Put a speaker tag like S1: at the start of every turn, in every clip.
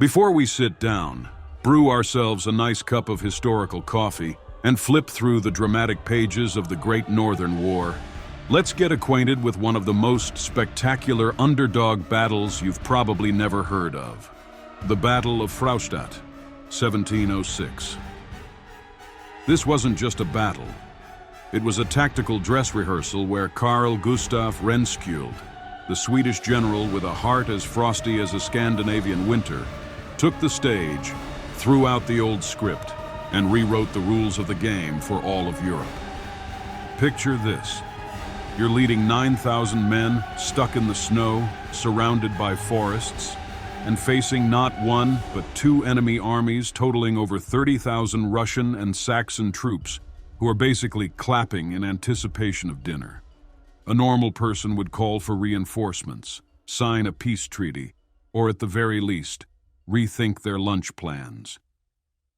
S1: Before we sit down, brew ourselves a nice cup of historical coffee and flip through the dramatic pages of the Great Northern War, let's get acquainted with one of the most spectacular underdog battles you've probably never heard of. The Battle of Fraustadt, 1706. This wasn't just a battle. It was a tactical dress rehearsal where Carl Gustav Rehnskiöld, the Swedish general with a heart as frosty as a Scandinavian winter, took the stage, threw out the old script, and rewrote the rules of the game for all of Europe. Picture this. You're leading 9,000 men stuck in the snow, surrounded by forests, and facing not one, but two enemy armies totaling over 30,000 Russian and Saxon troops who are basically clapping in anticipation of dinner. A normal person would call for reinforcements, sign a peace treaty, or at the very least, rethink their lunch plans.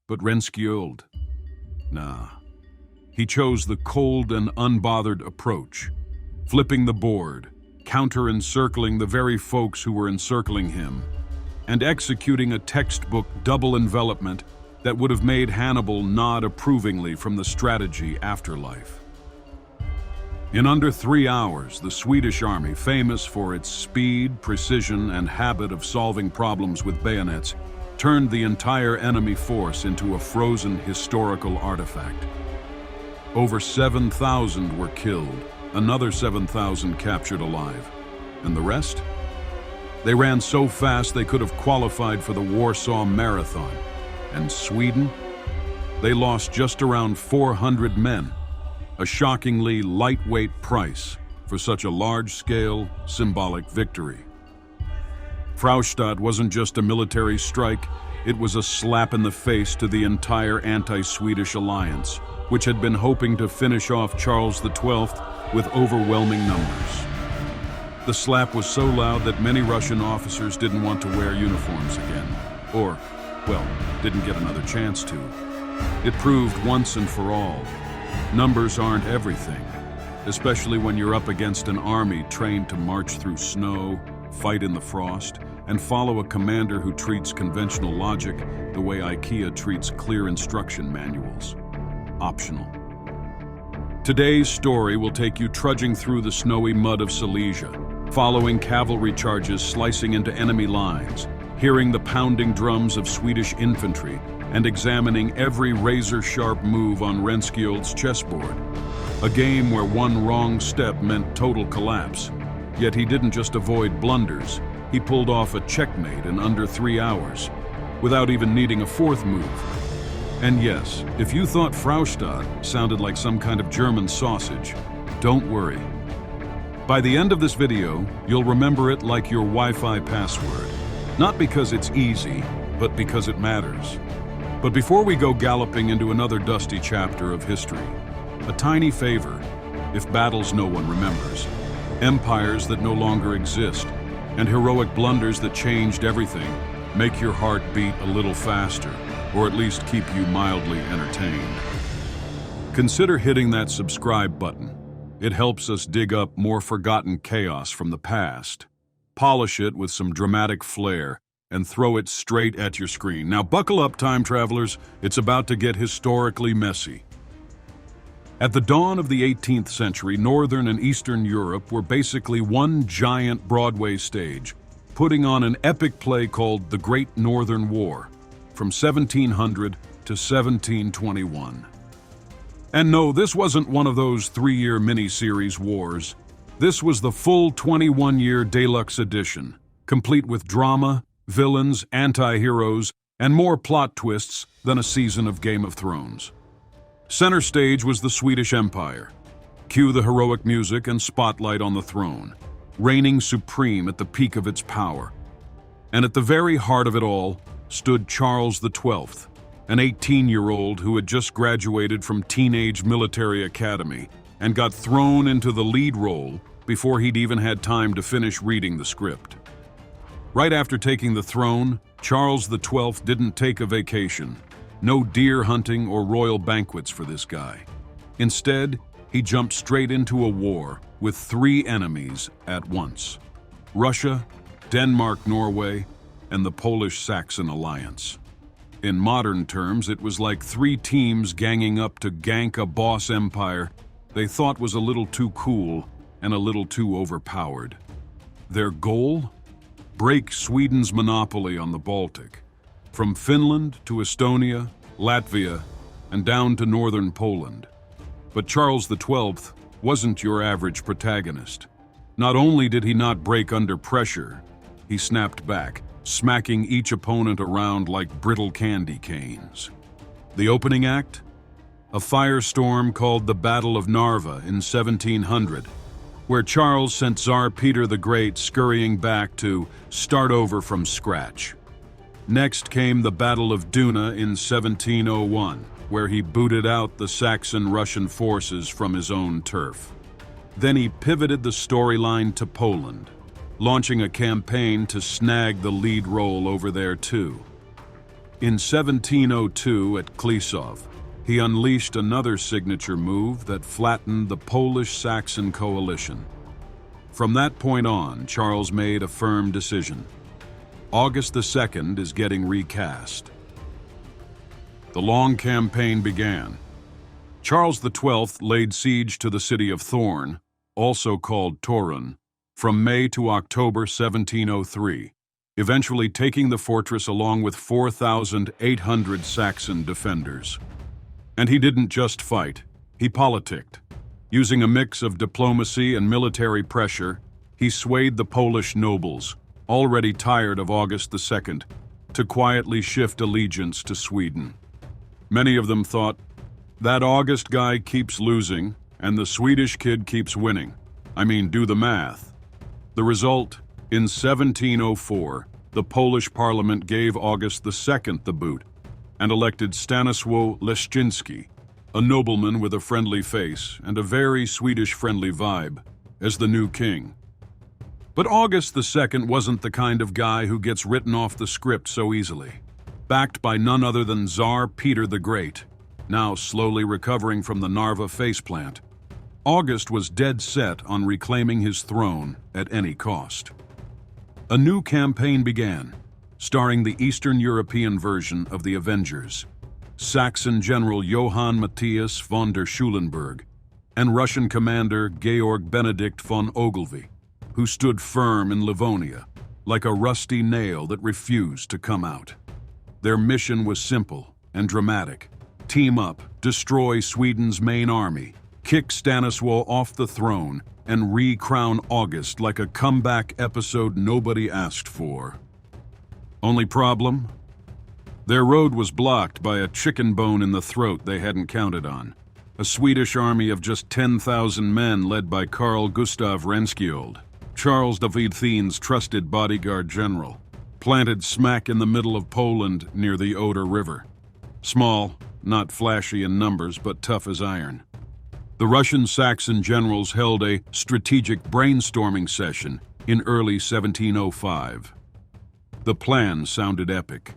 S1: But Rehnskiöld, nah. He chose the cold and unbothered approach, flipping the board, counter-encircling the very folks who were encircling him, and executing a textbook double envelopment that would have made Hannibal nod approvingly from the strategy Afterlife. In under 3 hours, the Swedish army, famous for its speed, precision, and habit of solving problems with bayonets, turned the entire enemy force into a frozen historical artifact. Over 7,000 were killed, another 7,000 captured alive. And the rest? They ran so fast they could have qualified for the Warsaw Marathon. And Sweden? They lost just around 400 men. A shockingly lightweight price for such a large-scale, symbolic victory. Fraustadt wasn't just a military strike, it was a slap in the face to the entire anti-Swedish alliance, which had been hoping to finish off Charles XII with overwhelming numbers. The slap was so loud that many Russian officers didn't want to wear uniforms again, or, well, didn't get another chance to. It proved once and for all, numbers aren't everything, especially when you're up against an army trained to march through snow, fight in the frost, and follow a commander who treats conventional logic the way IKEA treats clear instruction manuals. Optional. Today's story will take you trudging through the snowy mud of Silesia, following cavalry charges slicing into enemy lines, hearing the pounding drums of Swedish infantry, and examining every razor-sharp move on Rehnskiöld's chessboard. A game where one wrong step meant total collapse. Yet he didn't just avoid blunders, he pulled off a checkmate in under 3 hours, without even needing a fourth move. And yes, if you thought Fraustadt sounded like some kind of German sausage, don't worry. By the end of this video, you'll remember it like your Wi-Fi password. Not because it's easy, but because it matters. But before we go galloping into another dusty chapter of history, a tiny favor, if battles no one remembers, empires that no longer exist, and heroic blunders that changed everything, make your heart beat a little faster, or at least keep you mildly entertained. Consider hitting that subscribe button. It helps us dig up more forgotten chaos from the past, polish it with some dramatic flair, and throw it straight at your screen. Now buckle up, time travelers. It's about to get historically messy. At the dawn of the 18th century, Northern and Eastern Europe were basically one giant Broadway stage, putting on an epic play called The Great Northern War, from 1700 to 1721. And no, this wasn't one of those 3-year mini-series wars. This was the full 21-year deluxe edition, complete with drama, villains, anti-heroes, and more plot twists than a season of Game of Thrones. Center stage was the Swedish Empire. Cue the heroic music and spotlight on the throne, reigning supreme at the peak of its power. And at the very heart of it all stood Charles XII, an 18-year-old who had just graduated from Teenage Military Academy and got thrown into the lead role before he'd even had time to finish reading the script. Right after taking the throne, Charles XII didn't take a vacation. No deer hunting or royal banquets for this guy. Instead, he jumped straight into a war with 3 enemies at once: Russia, Denmark, Norway, and the Polish-Saxon alliance. In modern terms, it was like three teams ganging up to gank a boss empire they thought was a little too cool and a little too overpowered. Their goal? Break Sweden's monopoly on the Baltic, from Finland to Estonia, Latvia, and down to northern Poland. But Charles XII wasn't your average protagonist. Not only did he not break under pressure, he snapped back, smacking each opponent around like brittle candy canes. The opening act? A firestorm called the Battle of Narva in 1700, where Charles sent Tsar Peter the Great scurrying back to start over from scratch. Next came the Battle of Duna in 1701, where he booted out the Saxon-Russian forces from his own turf. Then he pivoted the storyline to Poland, launching a campaign to snag the lead role over there too. In 1702 at Klisov, he unleashed another signature move that flattened the Polish-Saxon coalition. From that point on, Charles made a firm decision. August 2nd is getting recast. The long campaign began. Charles XII laid siege to the city of Thorn, also called Torun, from May to October 1703, eventually taking the fortress along with 4,800 Saxon defenders. And he didn't just fight, he politicked. Using a mix of diplomacy and military pressure, he swayed the Polish nobles, already tired of August II, to quietly shift allegiance to Sweden. Many of them thought, that August guy keeps losing, and the Swedish kid keeps winning. I mean, do the math. The result, in 1704, the Polish parliament gave August II the boot, and elected Stanisław Leszczyński, a nobleman with a friendly face and a very Swedish-friendly vibe, as the new king. But August II wasn't the kind of guy who gets written off the script so easily. Backed by none other than Tsar Peter the Great, now slowly recovering from the Narva faceplant, August was dead set on reclaiming his throne at any cost. A new campaign began, starring the Eastern European version of the Avengers, Saxon General Johann Matthias von der Schulenberg, and Russian commander Georg Benedict von Ogilvy, who stood firm in Livonia, like a rusty nail that refused to come out. Their mission was simple and dramatic. Team up, destroy Sweden's main army, kick Stanisław off the throne, and re-crown August like a comeback episode nobody asked for. Only problem? Their road was blocked by a chicken bone in the throat they hadn't counted on. A Swedish army of just 10,000 men led by Carl Gustav Rehnskiöld, Charles David Thien's trusted bodyguard general, planted smack in the middle of Poland near the Oder River. Small, not flashy in numbers, but tough as iron. The Russian-Saxon generals held a strategic brainstorming session in early 1705. The plan sounded epic.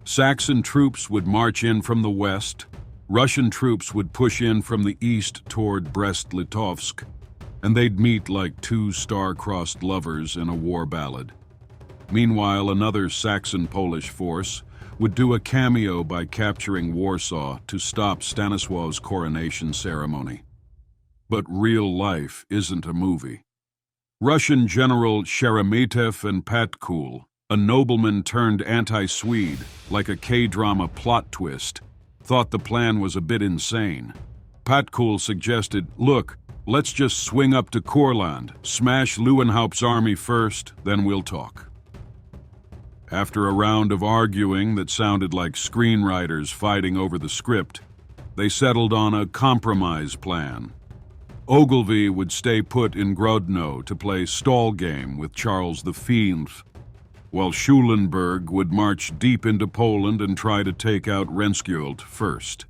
S1: Saxon troops would march in from the west, Russian troops would push in from the east toward Brest-Litovsk, and they'd meet like two star-crossed lovers in a war ballad. Meanwhile, another Saxon-Polish force would do a cameo by capturing Warsaw to stop Stanisław's coronation ceremony. But real life isn't a movie. Russian General Sheremetev and Patkul, a nobleman turned anti-Swede, like a K-drama plot twist, thought the plan was a bit insane. Patkul suggested, look, let's just swing up to Courland, smash Leeuwenhoop's army first, then we'll talk. After a round of arguing that sounded like screenwriters fighting over the script, they settled on a compromise plan. Ogilvy would stay put in Grodno to play stall game with Charles V, while Schulenberg would march deep into Poland and try to take out Rehnskiöld first.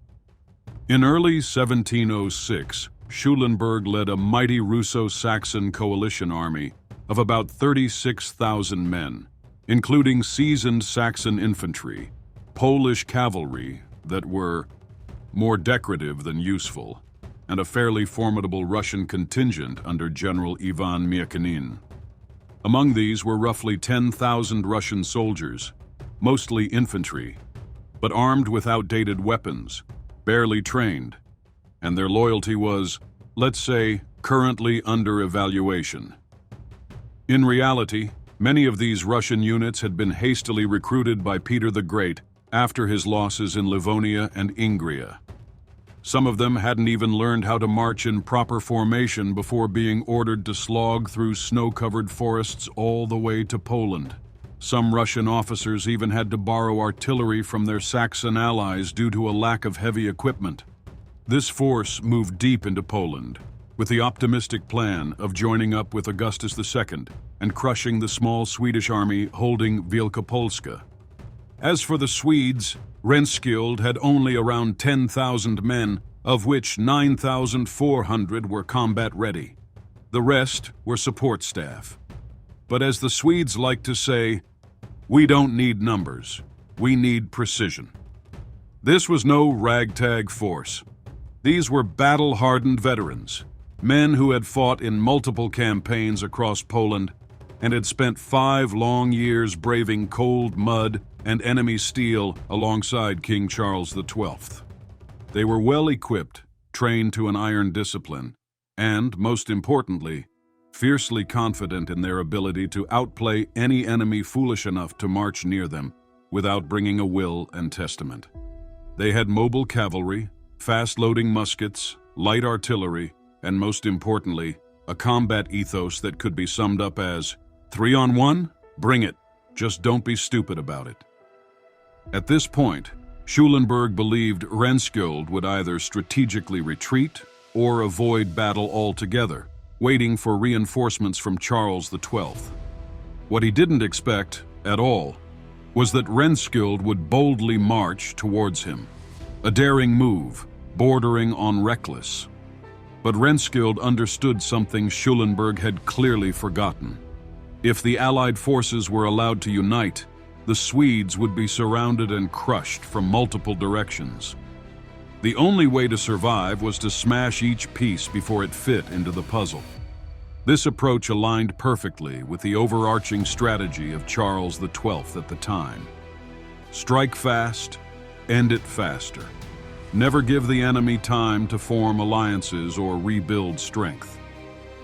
S1: In early 1706, Schulenberg led a mighty Russo-Saxon coalition army of about 36,000 men, including seasoned Saxon infantry, Polish cavalry that were more decorative than useful, and a fairly formidable Russian contingent under General Ivan Miakhinin. Among these were roughly 10,000 Russian soldiers, mostly infantry, but armed with outdated weapons, barely trained, and their loyalty was, let's say, currently under evaluation. In reality, many of these Russian units had been hastily recruited by Peter the Great after his losses in Livonia and Ingria. Some of them hadn't even learned how to march in proper formation before being ordered to slog through snow-covered forests all the way to Poland. Some Russian officers even had to borrow artillery from their Saxon allies due to a lack of heavy equipment. This force moved deep into Poland, with the optimistic plan of joining up with Augustus II and crushing the small Swedish army holding Wielkopolska. As for the Swedes, Rehnskiöld had only around 10,000 men, of which 9,400 were combat-ready. The rest were support staff. But as the Swedes like to say, we don't need numbers, we need precision. This was no ragtag force. These were battle-hardened veterans, men who had fought in multiple campaigns across Poland and had spent 5 long years braving cold mud and enemy steel alongside King Charles XII. They were well equipped, trained to an iron discipline, and, most importantly, fiercely confident in their ability to outplay any enemy foolish enough to march near them without bringing a will and testament. They had mobile cavalry, fast-loading muskets, light artillery, and most importantly, a combat ethos that could be summed up as, 3 on 1? Bring it. Just don't be stupid about it. At this point, Schulenberg believed Rehnskiöld would either strategically retreat or avoid battle altogether, waiting for reinforcements from Charles XII. What he didn't expect, at all, was that Rehnskiöld would boldly march towards him, a daring move, bordering on reckless. But Rehnskiöld understood something Schulenberg had clearly forgotten. If the Allied forces were allowed to unite, the Swedes would be surrounded and crushed from multiple directions. The only way to survive was to smash each piece before it fit into the puzzle. This approach aligned perfectly with the overarching strategy of Charles XII at the time. Strike fast, end it faster. Never give the enemy time to form alliances or rebuild strength.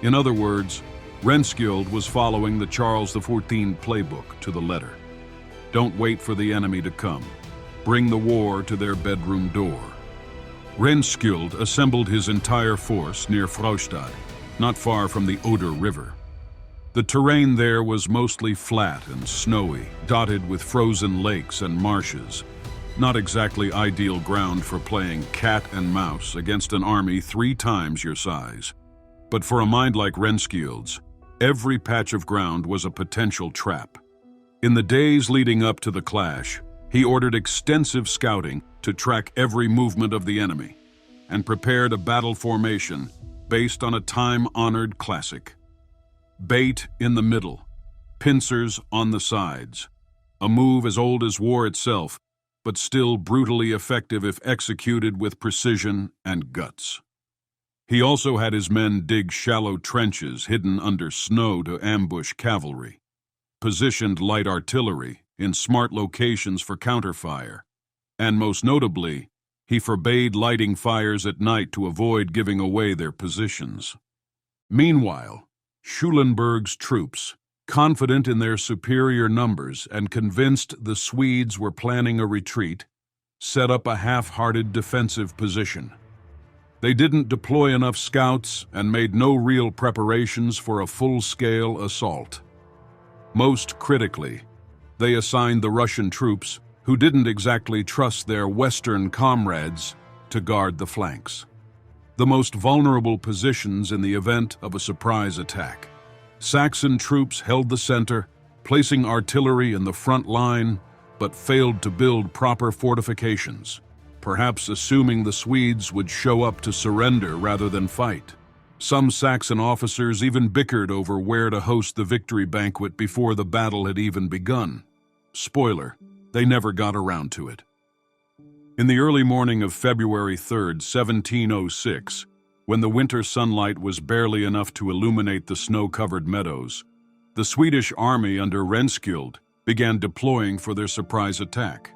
S1: In other words, Rehnskiöld was following the Charles XIV playbook to the letter. Don't wait for the enemy to come. Bring the war to their bedroom door. Rehnskiöld assembled his entire force near Fraustadt, not far from the Oder River. The terrain there was mostly flat and snowy, dotted with frozen lakes and marshes. Not exactly ideal ground for playing cat and mouse against an army 3 times your size. But for a mind like Rehnskiöld's, every patch of ground was a potential trap. In the days leading up to the clash, he ordered extensive scouting to track every movement of the enemy and prepared a battle formation based on a time-honored classic. Bait in the middle, pincers on the sides, a move as old as war itself, but still brutally effective if executed with precision and guts. He also had his men dig shallow trenches hidden under snow to ambush cavalry, positioned light artillery in smart locations for counterfire, and most notably, he forbade lighting fires at night to avoid giving away their positions. Meanwhile, Schulenberg's troops, confident in their superior numbers and convinced the Swedes were planning a retreat, set up a half-hearted defensive position. They didn't deploy enough scouts and made no real preparations for a full-scale assault. Most critically, they assigned the Russian troops, who didn't exactly trust their Western comrades, to guard the flanks, the most vulnerable positions in the event of a surprise attack. Saxon troops held the center, placing artillery in the front line, but failed to build proper fortifications, perhaps assuming the Swedes would show up to surrender rather than fight. Some Saxon officers even bickered over where to host the victory banquet before the battle had even begun. Spoiler, they never got around to it. In the early morning of February 3rd, 1706, when the winter sunlight was barely enough to illuminate the snow-covered meadows, the Swedish army under Rehnskiöld began deploying for their surprise attack.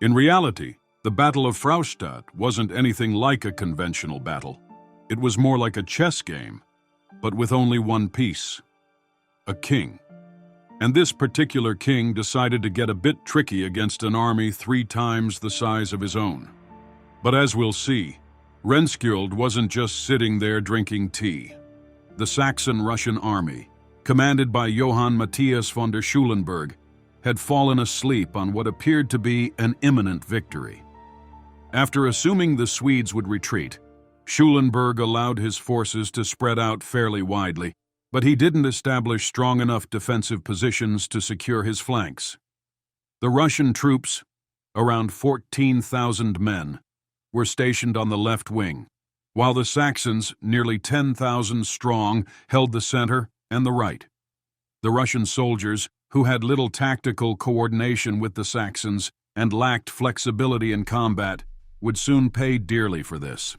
S1: In reality, the Battle of Fraustadt wasn't anything like a conventional battle. It was more like a chess game, but with only one piece: a king. And this particular king decided to get a bit tricky against an army 3 times the size of his own. But as we'll see, Rehnskiöld wasn't just sitting there drinking tea. The Saxon-Russian army, commanded by Johann Matthias von der Schulenberg, had fallen asleep on what appeared to be an imminent victory. After assuming the Swedes would retreat, Schulenberg allowed his forces to spread out fairly widely, but he didn't establish strong enough defensive positions to secure his flanks. The Russian troops, around 14,000 men, were stationed on the left wing, while the Saxons, nearly 10,000 strong, held the center and the right. The Russian soldiers, who had little tactical coordination with the Saxons and lacked flexibility in combat, would soon pay dearly for this.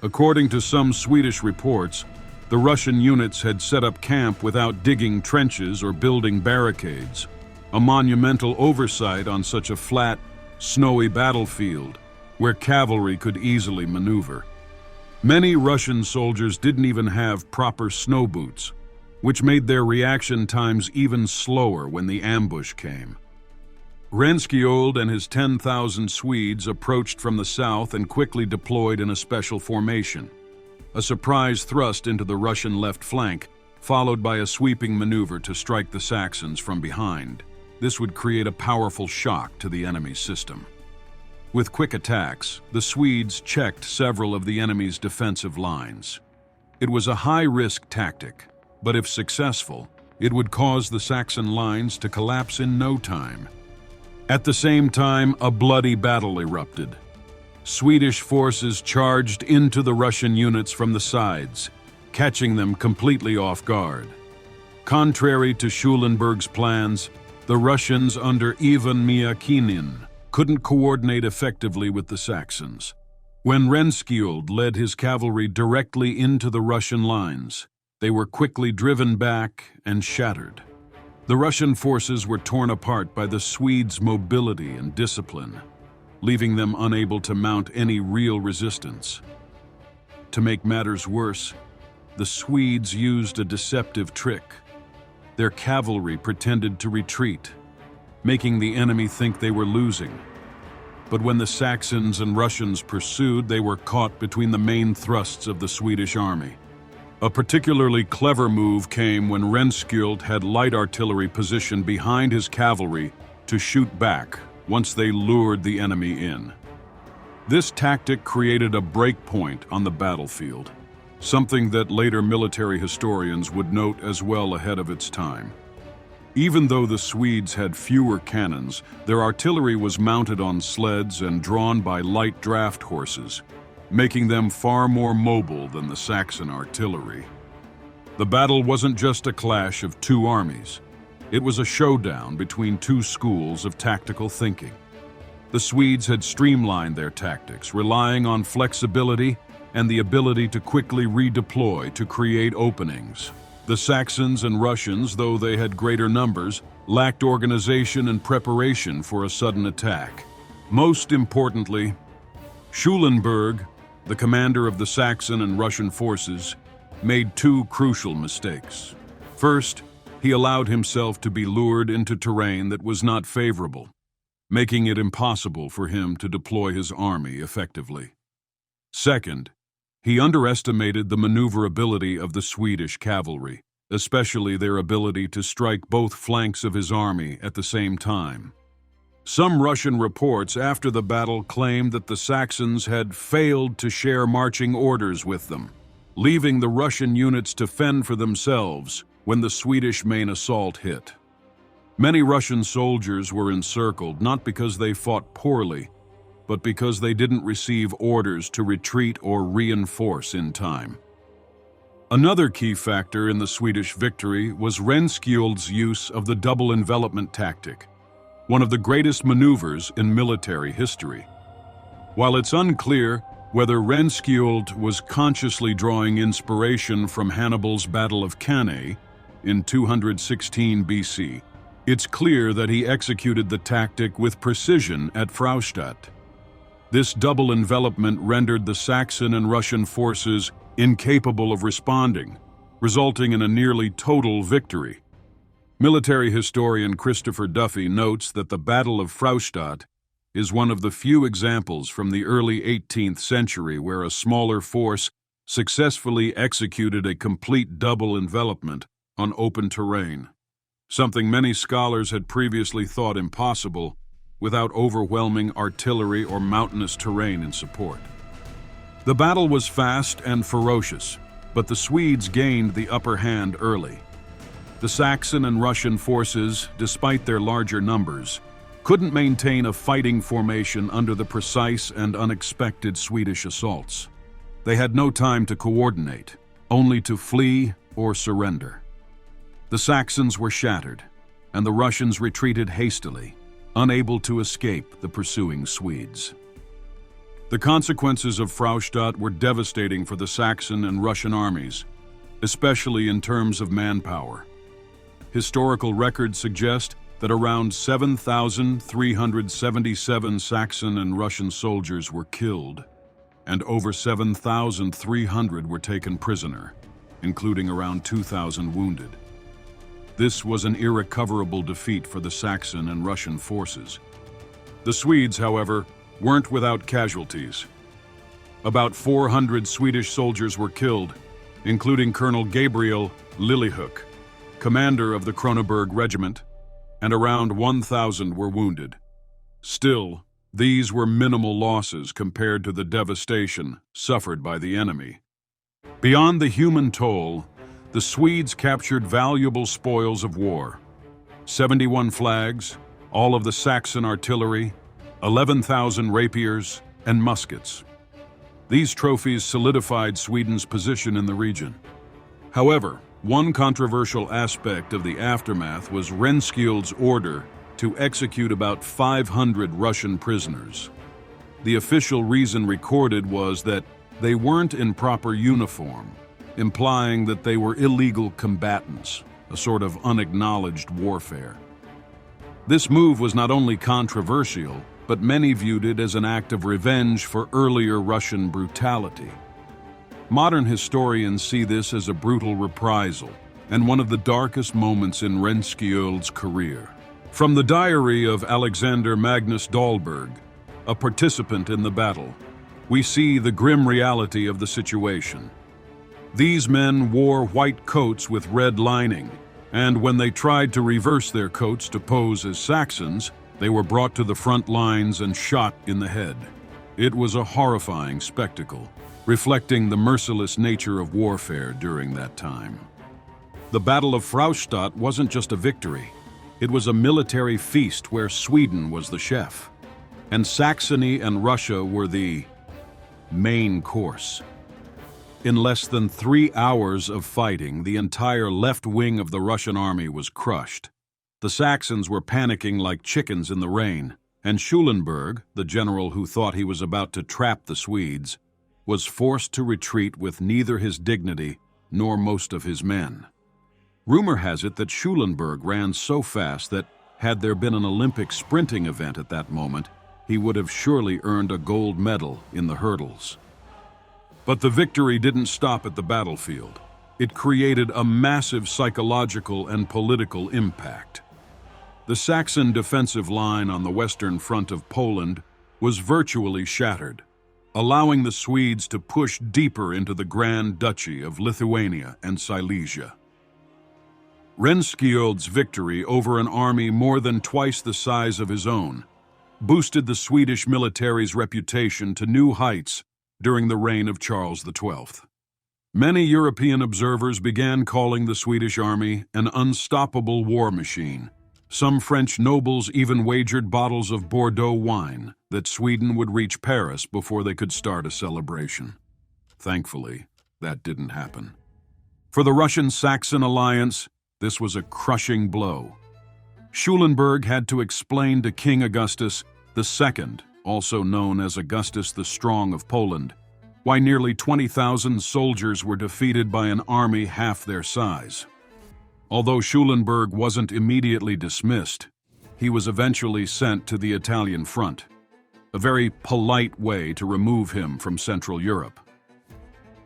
S1: According to some Swedish reports, the Russian units had set up camp without digging trenches or building barricades, a monumental oversight on such a flat, snowy battlefield where cavalry could easily maneuver. Many Russian soldiers didn't even have proper snow boots, which made their reaction times even slower when the ambush came. Rehnskiöld and his 10,000 Swedes approached from the south and quickly deployed in a special formation. A surprise thrust into the Russian left flank, followed by a sweeping maneuver to strike the Saxons from behind. This would create a powerful shock to the enemy's system. With quick attacks, the Swedes checked several of the enemy's defensive lines. It was a high-risk tactic, but if successful, it would cause the Saxon lines to collapse in no time. At the same time, a bloody battle erupted. Swedish forces charged into the Russian units from the sides, catching them completely off guard. Contrary to Schulenberg's plans, the Russians under Ivan Miakinin couldn't coordinate effectively with the Saxons. When Rehnskiöld led his cavalry directly into the Russian lines, they were quickly driven back and shattered. The Russian forces were torn apart by the Swedes' mobility and discipline, leaving them unable to mount any real resistance. To make matters worse, the Swedes used a deceptive trick. Their cavalry pretended to retreat, making the enemy think they were losing. But when the Saxons and Russians pursued, they were caught between the main thrusts of the Swedish army. A particularly clever move came when Rehnskiöld had light artillery positioned behind his cavalry to shoot back once they lured the enemy in. This tactic created a break point on the battlefield, something that later military historians would note as well ahead of its time. Even though the Swedes had fewer cannons, their artillery was mounted on sleds and drawn by light draft horses, making them far more mobile than the Saxon artillery. The battle wasn't just a clash of 2 armies. It was a showdown between 2 schools of tactical thinking. The Swedes had streamlined their tactics, relying on flexibility and the ability to quickly redeploy to create openings. The Saxons and Russians, though they had greater numbers, lacked organization and preparation for a sudden attack. Most importantly, Schulenberg, the commander of the Saxon and Russian forces, made 2 crucial mistakes. First, he allowed himself to be lured into terrain that was not favorable, making it impossible for him to deploy his army effectively. Second, he underestimated the maneuverability of the Swedish cavalry, especially their ability to strike both flanks of his army at the same time. Some Russian reports after the battle claimed that the Saxons had failed to share marching orders with them, leaving the Russian units to fend for themselves when the Swedish main assault hit. Many Russian soldiers were encircled not because they fought poorly, but because they didn't receive orders to retreat or reinforce in time. Another key factor in the Swedish victory was Rehnskiöld's use of the double envelopment tactic, one of the greatest maneuvers in military history. While it's unclear whether Rehnskiöld was consciously drawing inspiration from Hannibal's Battle of Cannae, in 216 BC. It's clear that he executed the tactic with precision at Fraustadt. This double envelopment rendered the Saxon and Russian forces incapable of responding, resulting in a nearly total victory. Military historian Christopher Duffy notes that the Battle of Fraustadt is one of the few examples from the early 18th century where a smaller force successfully executed a complete double envelopment on open terrain, something many scholars had previously thought impossible without overwhelming artillery or mountainous terrain in support. The battle was fast and ferocious, but the Swedes gained the upper hand early. The Saxon and Russian forces, despite their larger numbers, couldn't maintain a fighting formation under the precise and unexpected Swedish assaults. They had no time to coordinate, only to flee or surrender. The Saxons were shattered, and the Russians retreated hastily, unable to escape the pursuing Swedes. The consequences of Fraustadt were devastating for the Saxon and Russian armies, especially in terms of manpower. Historical records suggest that around 7,377 Saxon and Russian soldiers were killed, and over 7,300 were taken prisoner, including around 2,000 wounded. This was an irrecoverable defeat for the Saxon and Russian forces. The Swedes, however, weren't without casualties. About 400 Swedish soldiers were killed, including Colonel Gabriel Liljehook, commander of the Kronoberg Regiment, and around 1,000 were wounded. Still, these were minimal losses compared to the devastation suffered by the enemy. Beyond the human toll, the Swedes captured valuable spoils of war: 71 flags, all of the Saxon artillery, 11,000 rapiers, and muskets. These trophies solidified Sweden's position in the region. However, one controversial aspect of the aftermath was Rehnskjöld's order to execute about 500 Russian prisoners. The official reason recorded was that they weren't in proper uniform, implying that they were illegal combatants, a sort of unacknowledged warfare. This move was not only controversial, but many viewed it as an act of revenge for earlier Russian brutality. Modern historians see this as a brutal reprisal and one of the darkest moments in Rehnskjöld's career. From the diary of Alexander Magnus Dahlberg, a participant in the battle, we see the grim reality of the situation. These men wore white coats with red lining, and when they tried to reverse their coats to pose as Saxons, they were brought to the front lines and shot in the head. It was a horrifying spectacle, reflecting the merciless nature of warfare during that time. The Battle of Fraustadt wasn't just a victory. It was a military feast where Sweden was the chef, and Saxony and Russia were the main course. In less than 3 hours of fighting, the entire left wing of the Russian army was crushed. The Saxons were panicking like chickens in the rain, and Schulenberg, the general who thought he was about to trap the Swedes, was forced to retreat with neither his dignity nor most of his men. Rumor has it that Schulenberg ran so fast that, had there been an Olympic sprinting event at that moment, he would have surely earned a gold medal in the hurdles. But the victory didn't stop at the battlefield. It created a massive psychological and political impact. The Saxon defensive line on the western front of Poland was virtually shattered, allowing the Swedes to push deeper into the Grand Duchy of Lithuania and Silesia. Rehnskjöld's victory over an army more than twice the size of his own boosted the Swedish military's reputation to new heights during the reign of Charles XII. Many European observers began calling the Swedish army an unstoppable war machine. Some French nobles even wagered bottles of Bordeaux wine that Sweden would reach Paris before they could start a celebration. Thankfully, that didn't happen. For the Russian-Saxon alliance, this was a crushing blow. Schulenberg had to explain to King Augustus II, also known as Augustus the Strong of Poland, why nearly 20,000 soldiers were defeated by an army half their size. Although Schulenberg wasn't immediately dismissed, he was eventually sent to the Italian front, a very polite way to remove him from Central Europe.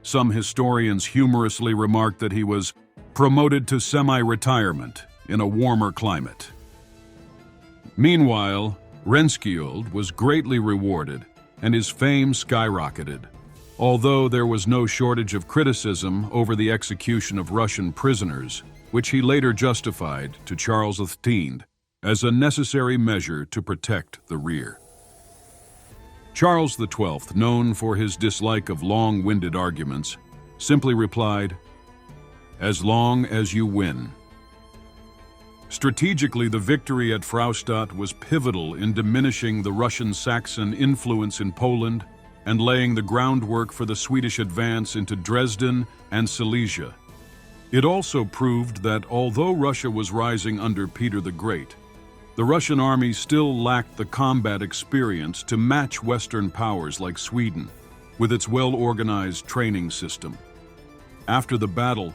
S1: Some historians humorously remarked that he was promoted to semi-retirement in a warmer climate. Meanwhile, Rehnskiöld was greatly rewarded and his fame skyrocketed, although there was no shortage of criticism over the execution of Russian prisoners, which he later justified to Charles X as a necessary measure to protect the rear. Charles XII, known for his dislike of long-winded arguments, simply replied, "As long as you win." Strategically, the victory at Fraustadt was pivotal in diminishing the Russian-Saxon influence in Poland and laying the groundwork for the Swedish advance into Dresden and Silesia. It also proved that although Russia was rising under Peter the Great, the Russian army still lacked the combat experience to match Western powers like Sweden, with its well-organized training system. After the battle,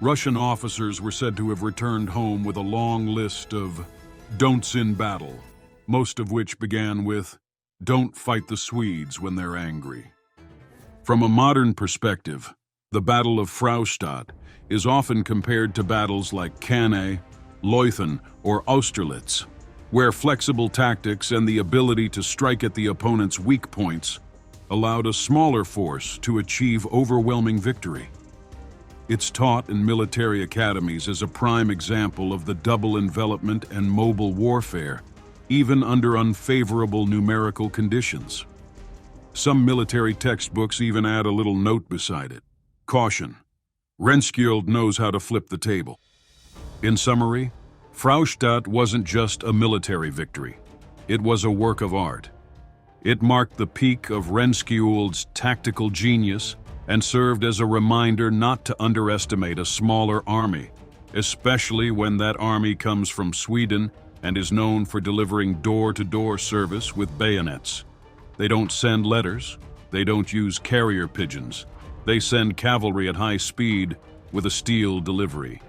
S1: Russian officers were said to have returned home with a long list of don'ts in battle, most of which began with, "Don't fight the Swedes when they're angry." From a modern perspective, the Battle of Fraustadt is often compared to battles like Cannae, Leuthen, or Austerlitz, where flexible tactics and the ability to strike at the opponent's weak points allowed a smaller force to achieve overwhelming victory. It's taught in military academies as a prime example of the double envelopment and mobile warfare, even under unfavorable numerical conditions. Some military textbooks even add a little note beside it. Caution: Rehnskiöld knows how to flip the table. In summary, Fraustadt wasn't just a military victory. It was a work of art. It marked the peak of Rehnskiöld's tactical genius and served as a reminder not to underestimate a smaller army, especially when that army comes from Sweden and is known for delivering door-to-door service with bayonets. They don't send letters. They don't use carrier pigeons. They send cavalry at high speed with a steel delivery.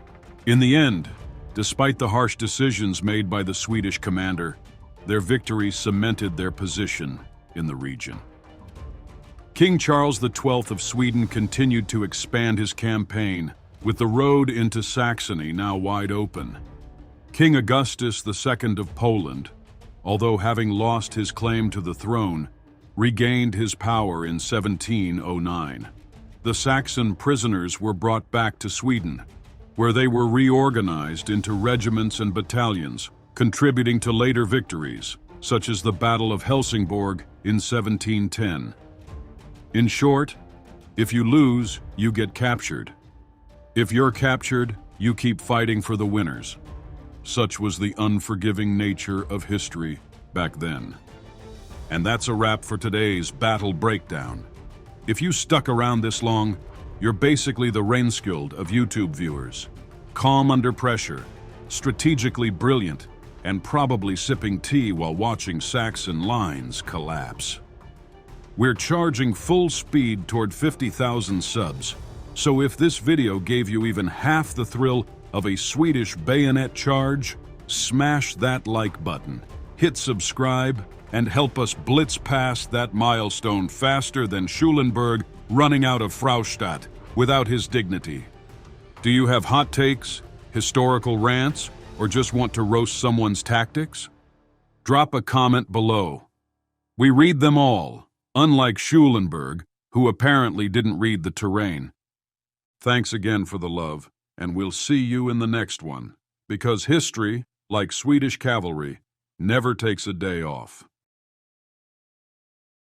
S1: In the end, despite the harsh decisions made by the Swedish commander, their victory cemented their position in the region. King Charles XII of Sweden continued to expand his campaign, with the road into Saxony now wide open. King Augustus II of Poland, although having lost his claim to the throne, regained his power in 1709. The Saxon prisoners were brought back to Sweden, where they were reorganized into regiments and battalions, contributing to later victories, such as the Battle of Helsingborg in 1710. In short, if you lose, you get captured. If you're captured, you keep fighting for the winners. Such was the unforgiving nature of history back then. And that's a wrap for today's battle breakdown. If you stuck around this long, you're basically the Rehnskiöld of YouTube viewers. Calm under pressure, strategically brilliant, and probably sipping tea while watching Saxon lines collapse. We're charging full speed toward 50,000 subs, so if this video gave you even half the thrill of a Swedish bayonet charge, smash that like button, hit subscribe, and help us blitz past that milestone faster than Schulenberg running out of Fraustadt without his dignity. Do you have hot takes, historical rants, or just want to roast someone's tactics? Drop a comment below. We read them all, unlike Schulenberg, who apparently didn't read the terrain. Thanks again for the love, and we'll see you in the next one, because history, like Swedish cavalry, never takes a day off.